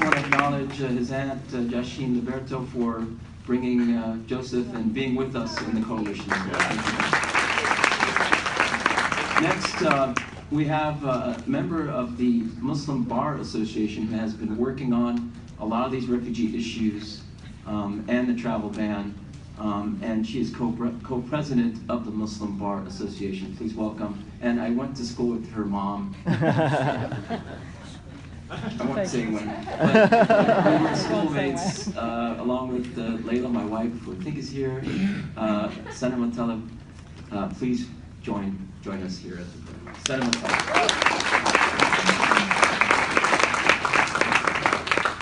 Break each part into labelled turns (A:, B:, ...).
A: also want to acknowledge his aunt, Jasheen Liberto, for bringing Joseph and being with us in the coalition. Next, we have a member of the Muslim Bar Association who has been working on a lot of these refugee issues and the travel ban, and she is co-president of the Muslim Bar Association. Please welcome. And I went to school with her mom. I won't say when, but we were schoolmates along with Layla, my wife, who I think is here. Senator Matella, please join us here at the podium. Senator Matella.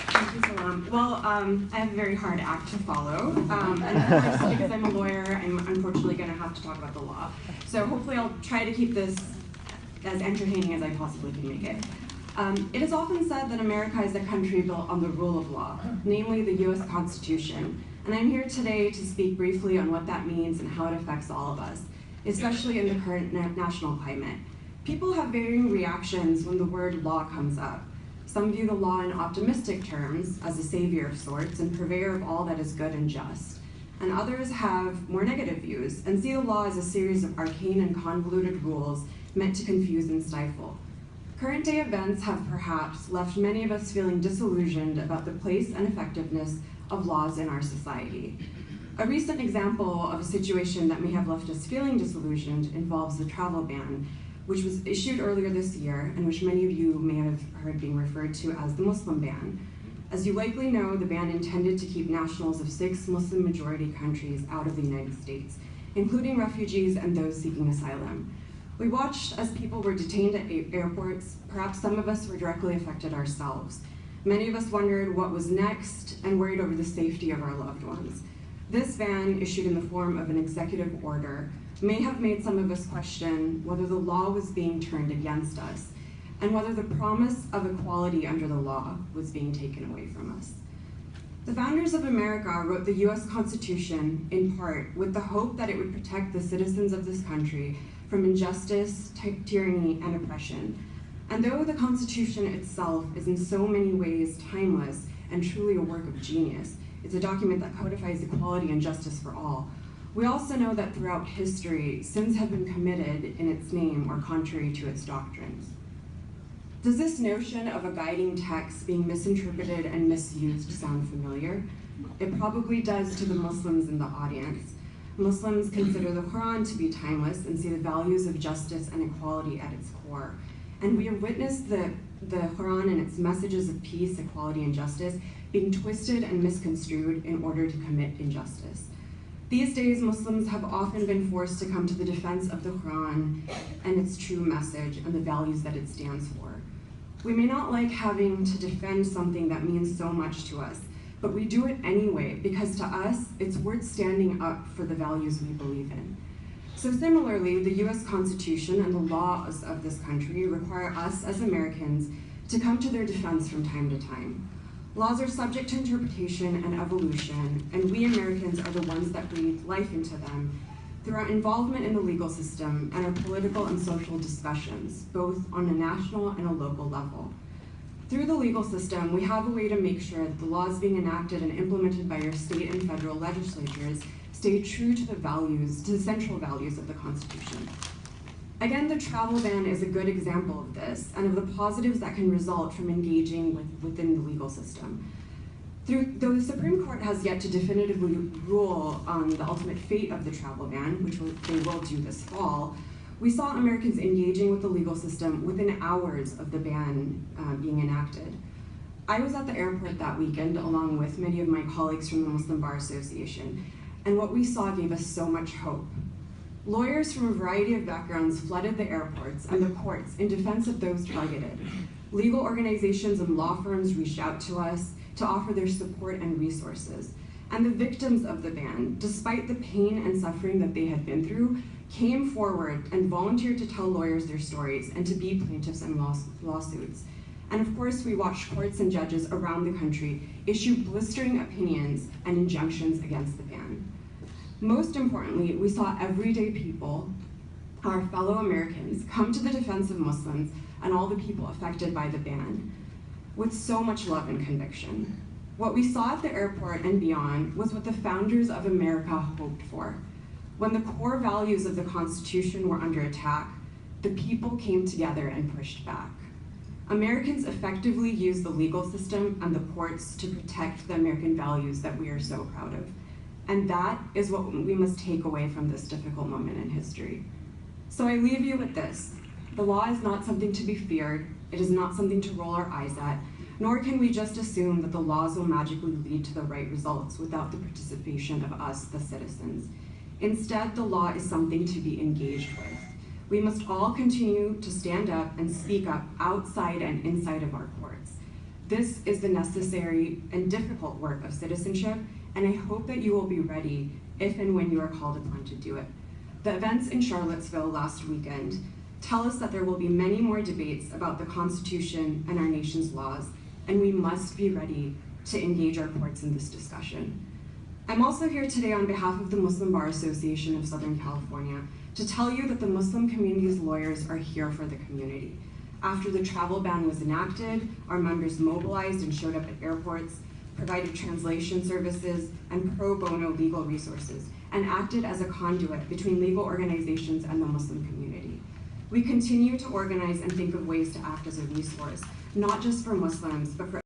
B: Thank you, Salam. Well, I have a very hard act to follow, and of course, because I'm a lawyer, I'm unfortunately going to have to talk about the law. So hopefully I'll try to keep this as entertaining as I possibly can make it. It is often said that America is a country built on the rule of law, namely the US Constitution, and I'm here today to speak briefly on what that means and how it affects all of us, especially in the current national climate. People have varying reactions when the word law comes up. Some view the law in optimistic terms, as a savior of sorts and purveyor of all that is good and just, and others have more negative views and see the law as a series of arcane and convoluted rules meant to confuse and stifle. Current day events have perhaps left many of us feeling disillusioned about the place and effectiveness of laws in our society. A recent example of a situation that may have left us feeling disillusioned involves the travel ban, which was issued earlier this year and which many of you may have heard being referred to as the Muslim ban. As you likely know, the ban intended to keep nationals of 6 Muslim-majority countries out of the United States, including refugees and those seeking asylum. We watched as people were detained at airports. Perhaps some of us were directly affected ourselves. Many of us wondered what was next and worried over the safety of our loved ones. This ban, issued in the form of an executive order, may have made some of us question whether the law was being turned against us and whether the promise of equality under the law was being taken away from us. The founders of America wrote the US Constitution in part with the hope that it would protect the citizens of this country from injustice, tyranny, and oppression. And though the Constitution itself is in so many ways timeless and truly a work of genius, it's a document that codifies equality and justice for all, we also know that throughout history, sins have been committed in its name or contrary to its doctrines. Does this notion of a guiding text being misinterpreted and misused sound familiar? It probably does to the Muslims in the audience. Muslims consider the Quran to be timeless and see the values of justice and equality at its core. And we have witnessed the Quran and its messages of peace, equality, and justice being twisted and misconstrued in order to commit injustice. These days, Muslims have often been forced to come to the defense of the Quran and its true message and the values that it stands for. We may not like having to defend something that means so much to us, but we do it anyway because to us, it's worth standing up for the values we believe in. So similarly, the US Constitution and the laws of this country require us as Americans to come to their defense from time to time. Laws are subject to interpretation and evolution, and we Americans are the ones that breathe life into them through our involvement in the legal system and our political and social discussions, both on a national and a local level. Through the legal system, we have a way to make sure that the laws being enacted and implemented by our state and federal legislatures stay true to the values, to the central values of the Constitution. Again, the travel ban is a good example of this and of the positives that can result from engaging within the legal system. Though the Supreme Court has yet to definitively rule on the ultimate fate of the travel ban, which they will do this fall, we saw Americans engaging with the legal system within hours of the ban being enacted. I was at the airport that weekend along with many of my colleagues from the Muslim Bar Association, and what we saw gave us so much hope. Lawyers from a variety of backgrounds flooded the airports and the courts in defense of those targeted. Legal organizations and law firms reached out to us to offer their support and resources. And the victims of the ban, despite the pain and suffering that they had been through, came forward and volunteered to tell lawyers their stories and to be plaintiffs in lawsuits. And of course, we watched courts and judges around the country issue blistering opinions and injunctions against the ban. Most importantly, we saw everyday people, our fellow Americans, come to the defense of Muslims and all the people affected by the ban. with so much love and conviction. What we saw at the airport and beyond was what the founders of America hoped for. When the core values of the Constitution were under attack, the people came together and pushed back. Americans effectively used the legal system and the courts to protect the American values that we are so proud of. And that is what we must take away from this difficult moment in history. So I leave you with this. The law is not something to be feared. It is not something to roll our eyes at, nor can we just assume that the laws will magically lead to the right results without the participation of us, the citizens. Instead, the law is something to be engaged with. We must all continue to stand up and speak up outside and inside of our courts. This is the necessary and difficult work of citizenship, and I hope that you will be ready if and when you are called upon to do it. The events in Charlottesville last weekend tell us that there will be many more debates about the Constitution and our nation's laws, and we must be ready to engage our courts in this discussion. I'm also here today on behalf of the Muslim Bar Association of Southern California to tell you that the Muslim community's lawyers are here for the community. After the travel ban was enacted, our members mobilized and showed up at airports, provided translation services and pro bono legal resources, and acted as a conduit between legal organizations and the Muslim community. We continue to organize and think of ways to act as a resource, not just for Muslims, but for